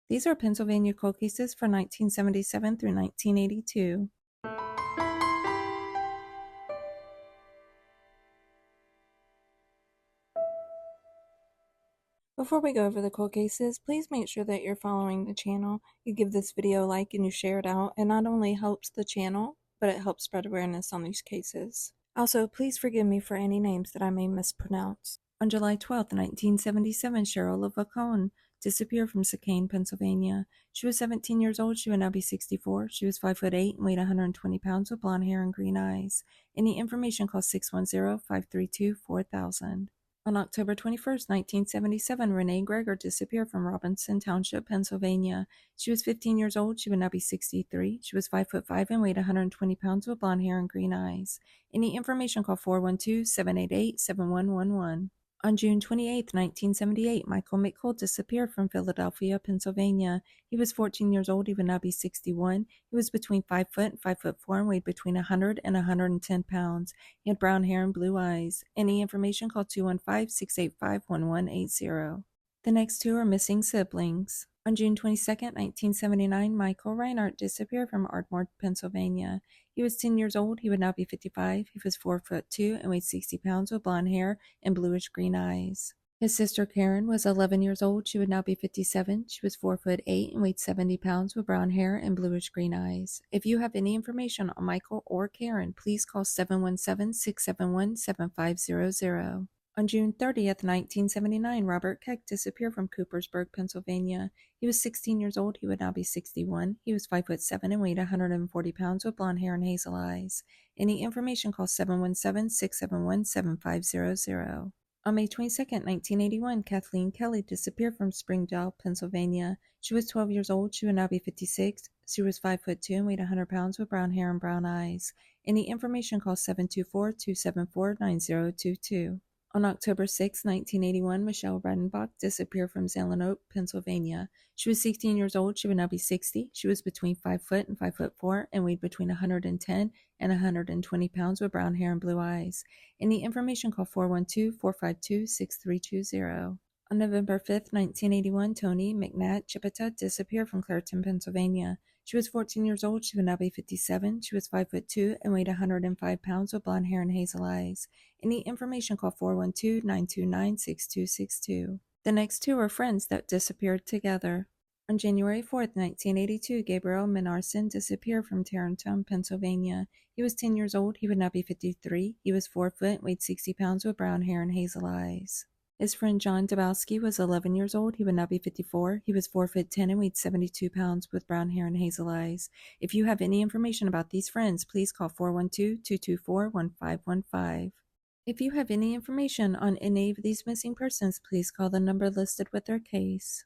These are Pennsylvania cold cases for 1977 through 1982. Before we go over the cold cases, please make sure that you're following the channel. You give this video a like and you share it out. It not only helps the channel, but it helps spread awareness on these cases. Also, please forgive me for any names that I may mispronounce. On July 12, 1977, Cheryl Lavacone disappeared from Sakaine, Pennsylvania. She was 17 years old. She would now be 64. She was 5'8" and weighed 120 pounds with blonde hair and green eyes. Any information, call 610-532-4000. On October 21st, 1977, Renee Greger disappeared from Robinson Township, Pennsylvania. She was 15 years old. She would now be 63. She was 5'5" and weighed 120 pounds with blonde hair and green eyes. Any information, call 412-788-7111. On June 28, 1978, Michael McColl disappeared from Philadelphia, Pennsylvania. He was 14 years old. He would now be 61. He was between 5 foot and 5'4" and weighed between 100 and 110 pounds. He had brown hair and blue eyes. Any information, call 215-685-1180. The next two are missing siblings. On June 22, 1979, Michael Reinhardt disappeared from Ardmore, Pennsylvania. He was 10 years old. He would now be 55. He was 4'2" and weighed 60 pounds with blonde hair and bluish-green eyes. His sister Karen was 11 years old. She would now be 57. She was 4'8" and weighed 70 pounds with brown hair and bluish-green eyes. If you have any information on Michael or Karen, please call 717-671-7500. On June 30th, 1979, Robert Keck disappeared from Coopersburg, Pennsylvania. He was 16 years old. He would now be 61. He was 5'7" and weighed 140 pounds with blonde hair and hazel eyes. Any information, call 717-671-7500. On May 22, 1981, Kathleen Kelly disappeared from Springdale, Pennsylvania. She was 12 years old. She would now be 56. She was 5'2" and weighed 100 pounds with brown hair and brown eyes. Any information, call 724-274-9022. On October 6, 1981, Michelle Redenbach disappeared from Zeleanoke, Pennsylvania. She was 16 years old. She would now be 60. She was between 5 foot and 5'4" and weighed between 110 and 120 pounds with brown hair and blue eyes. Any information, call 412-452-6320. On November 5, 1981, Toni McNatt Chipeta disappeared from Clairton, Pennsylvania. She was 14 years old. She would now be 57. She was 5'2" and weighed 105 pounds with blonde hair and hazel eyes. Any information, call 412-929-6262. The next two are friends that disappeared together. On January 4, 1982, Gabriel Minarson disappeared from Tarentum, Pennsylvania. He was 10 years old. He would now be 53. He was 4 foot, weighed 60 pounds with brown hair and hazel eyes. His friend John Dabowski was 11 years old. He would now be 54. He was 4'10" and weighed 72 pounds with brown hair and hazel eyes. If you have any information about these friends, please call 412-224-1515. If you have any information on any of these missing persons, please call the number listed with their case.